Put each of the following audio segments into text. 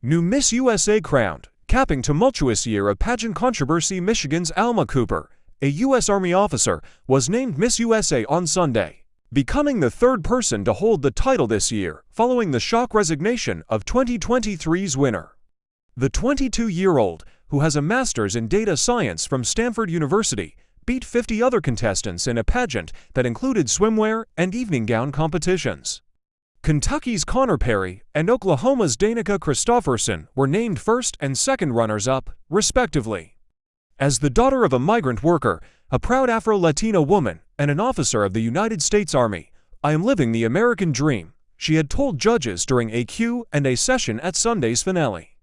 New Miss USA crowned, capping tumultuous year of pageant controversy. Michigan's Alma Cooper, a U.S. Army officer, was named Miss USA on Sunday, becoming the third person to hold the title this year, following the shock resignation of 2023's winner. The 22-year-old, who has a master's in data science from Stanford University, beat 50 other contestants in a pageant that included swimwear and evening gown competitions. Kentucky's Connor Perry and Oklahoma's Danika Christopherson were named first and second runners-up, respectively. As the daughter of a migrant worker, a proud Afro Latina woman, and an officer of the United States Army, I am living the American dream, she had told judges during a Q&A session at Sunday's finale.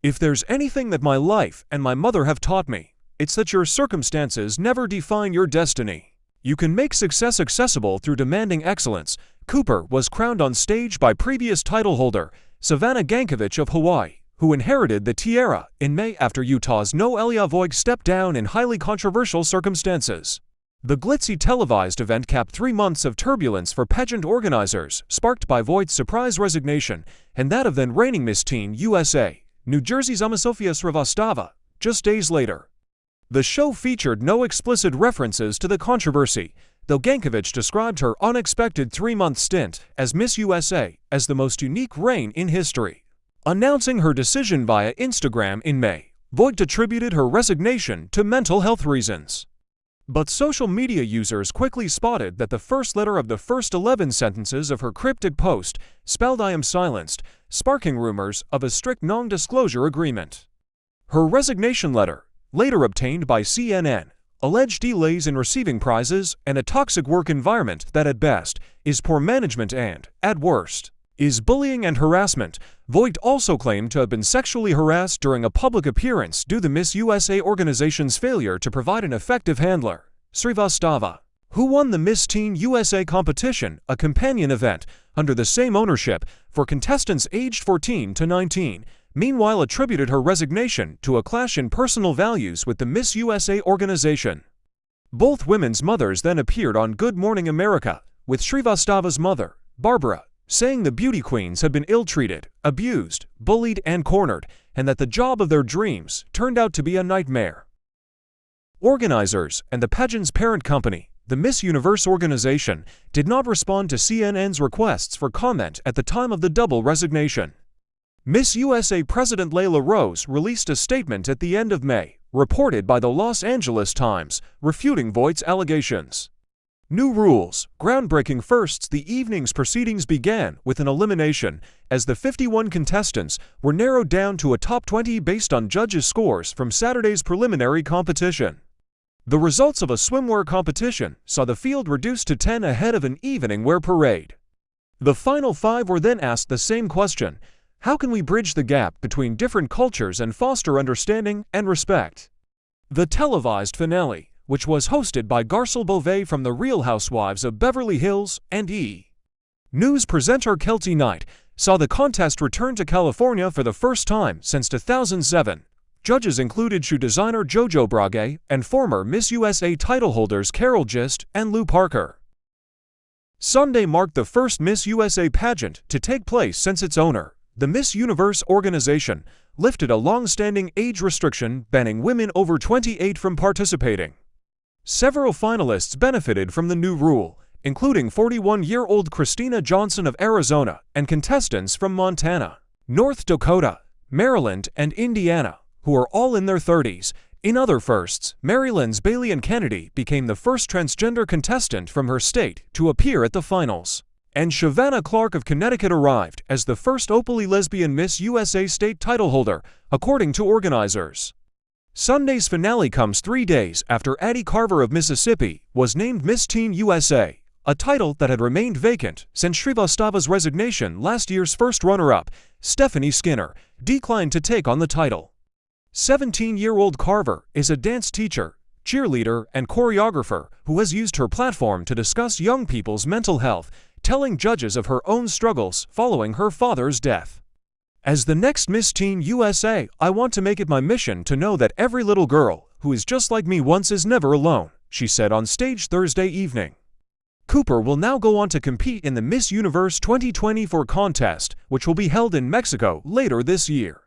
If there's anything that my life and my mother have taught me, it's that your circumstances never define your destiny. You can make success accessible through demanding excellence. Cooper was crowned on stage by previous title holder Savannah Gankovich of Hawaii, who inherited the tiara in May after Utah's Noelia Voigt stepped down in highly controversial circumstances. The glitzy televised event capped 3 months of turbulence for pageant organizers, sparked by Voigt's surprise resignation and that of then reigning Miss Teen USA, New Jersey's Sofia Srivastava, just days later. The show featured no explicit references to the controversy, though Gankovich described her unexpected 3-month stint as Miss USA as the most unique reign in history. Announcing her decision via Instagram in May, Voigt attributed her resignation to mental health reasons. But social media users quickly spotted that the first letter of the first 11 sentences of her cryptic post spelled "I am silenced," sparking rumors of a strict non-disclosure agreement. Her resignation letter, later obtained by CNN, alleged delays in receiving prizes and a toxic work environment that at best is poor management and, at worst, is bullying and harassment. Voigt also claimed to have been sexually harassed during a public appearance due to the Miss USA organization's failure to provide an effective handler, Srivastava, who won the Miss Teen USA competition, a companion event under the same ownership for contestants aged 14 to 19, meanwhile attributed her resignation to a clash in personal values with the Miss USA organization. Both women's mothers then appeared on Good Morning America, with Srivastava's mother, Barbara, saying the beauty queens had been ill-treated, abused, bullied, and cornered, and that the job of their dreams turned out to be a nightmare. Organizers and the pageant's parent company, the Miss Universe organization, did not respond to CNN's requests for comment at the time of the double resignation. Miss USA President Layla Rose released a statement at the end of May, reported by the Los Angeles Times, refuting Voigt's allegations. New rules, groundbreaking firsts. The evening's proceedings began with an elimination, as the 51 contestants were narrowed down to a top 20 based on judges' scores from Saturday's preliminary competition. The results of a swimwear competition saw the field reduced to 10 ahead of an evening wear parade. The final 5 were then asked the same question: how can we bridge the gap between different cultures and foster understanding and respect? The televised finale, which was hosted by Garcelle Beauvais from The Real Housewives of Beverly Hills and E! News presenter Keltie Knight, saw the contest return to California for the first time since 2007. Judges included shoe designer Jojo Brage and former Miss USA title holders Carol Gist and Lou Parker. Sunday marked the first Miss USA pageant to take place since its owner, the Miss Universe organization, lifted a long-standing age restriction banning women over 28 from participating. Several finalists benefited from the new rule, including 41-year-old Christina Johnson of Arizona and contestants from Montana, North Dakota, Maryland, and Indiana, who are all in their 30s. In other firsts, Maryland's Bailey and Kennedy became the first transgender contestant from her state to appear at the finals. And Shavannah Clark of Connecticut arrived as the first openly lesbian Miss USA state title holder, according to organizers. Sunday's finale comes 3 days after Addie Carver of Mississippi was named Miss Teen USA, a title that had remained vacant since Srivastava's resignation. Last year's first runner-up, Stephanie Skinner, declined to take on the title. 17-year-old Carver is a dance teacher, cheerleader, and choreographer who has used her platform to discuss young people's mental health, telling judges of her own struggles following her father's death. As the next Miss Teen USA, I want to make it my mission to know that every little girl who is just like me once is never alone, she said on stage Thursday evening. Cooper will now go on to compete in the Miss Universe 2024 contest, which will be held in Mexico later this year.